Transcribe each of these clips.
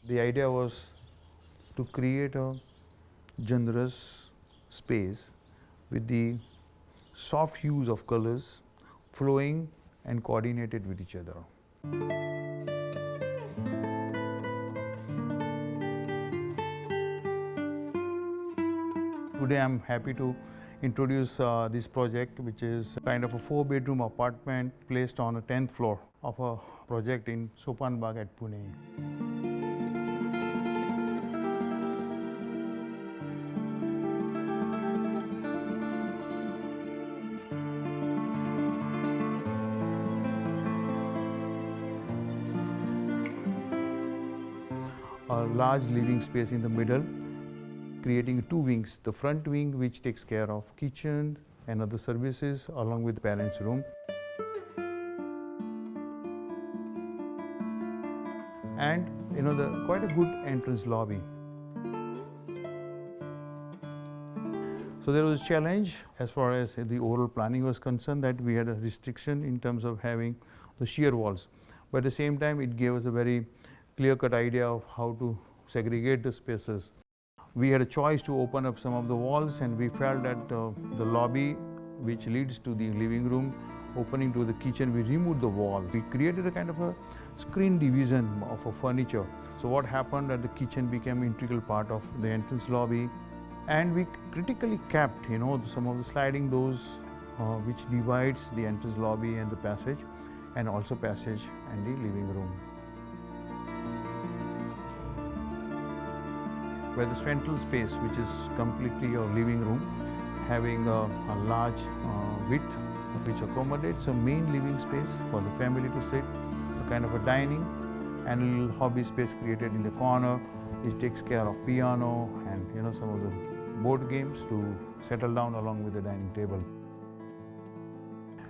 The idea was to create a generous space with the soft hues of colors flowing and coordinated with each other. Today I'm happy to introduce this project, which is kind of a 4-bedroom apartment placed on a 10th floor of a project in Sopan Baug at Pune. A large living space in the middle, creating 2 wings. The front wing, which takes care of kitchen and other services along with parents' room. And quite a good entrance lobby. So there was a challenge as far as the overall planning was concerned, that we had a restriction in terms of having the sheer walls. But at the same time, it gave us a very clear-cut idea of how to segregate the spaces. We had a choice to open up some of the walls, and we felt that the lobby, which leads to the living room, opening to the kitchen, we removed the wall. We created a kind of a screen division of a furniture. So what happened, that the kitchen became an integral part of the entrance lobby, and we critically kept some of the sliding doors which divides the entrance lobby and the passage, and also passage and the living room. Where the central space, which is completely your living room, having a large width which accommodates a main living space for the family to sit, a kind of a dining, and a little hobby space created in the corner, which takes care of piano and some of the board games to settle down along with the dining table.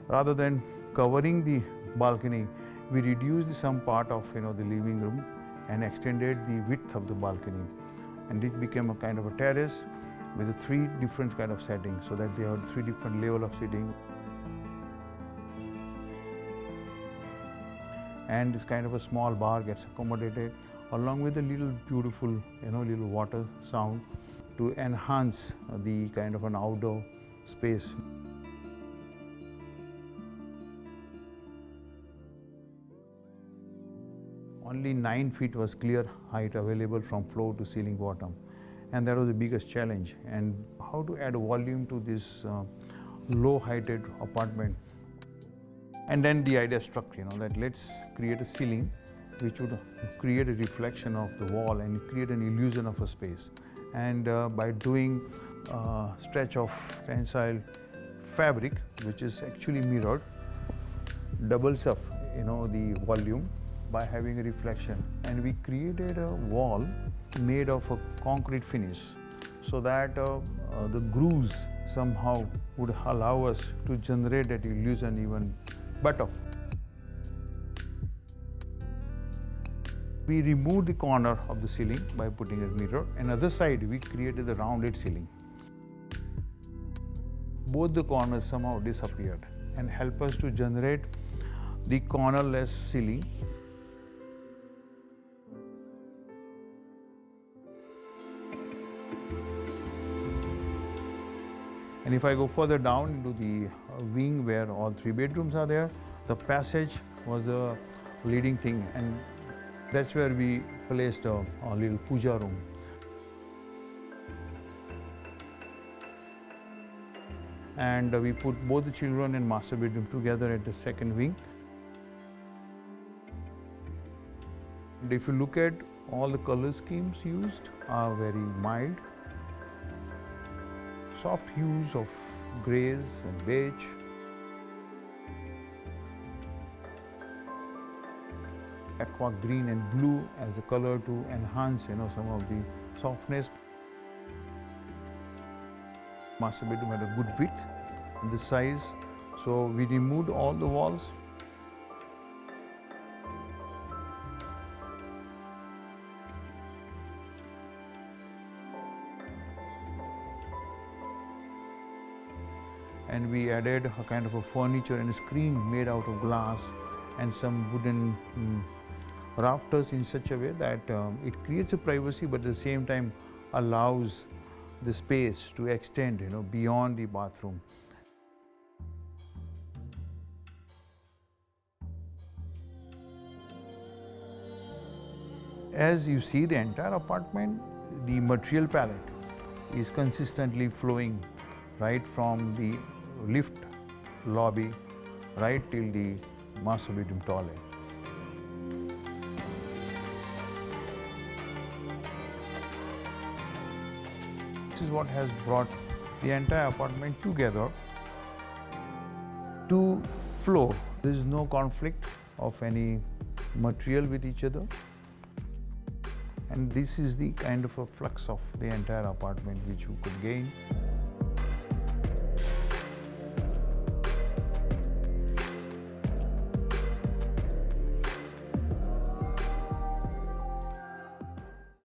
Rather than covering the balcony, we reduced some part of the living room and extended the width of the balcony, and it became a kind of a terrace with 3 different kind of settings, so that they have 3 different level of sitting. And this kind of a small bar gets accommodated along with a little beautiful little water sound to enhance the kind of an outdoor space. Only 9 feet was clear height available from floor to ceiling bottom, and that was the biggest challenge. And how to add volume to this low heighted apartment. And then the idea struck, that let's create a ceiling which would create a reflection of the wall and create an illusion of a space. And by doing a stretch of tensile fabric, which is actually mirrored, doubles up the volume by having a reflection. And we created a wall made of a concrete finish, so that the grooves somehow would allow us to generate that illusion even better. We removed the corner of the ceiling by putting a mirror, and other side we created the rounded ceiling. Both the corners somehow disappeared and help us to generate the cornerless ceiling. And if I go further down into the wing where all 3 bedrooms are there, the passage was the leading thing, and that's where we placed a little puja room. And we put both the children and master bedroom together at the second wing. And if you look at all the color schemes used are very mild. Soft hues of grays and beige. Aqua green and blue as the color to enhance some of the softness. Master bedroom had a good width and the size, so we removed all the walls. And we added a kind of a furniture and a screen made out of glass and some wooden rafters in such a way that it creates a privacy, but at the same time allows the space to extend, beyond the bathroom. As you see the entire apartment, the material palette is consistently flowing right from the lift lobby right till the master bedroom toilet. This is what has brought the entire apartment together to flow. There is no conflict of any material with each other. And this is the kind of a flux of the entire apartment which you could gain.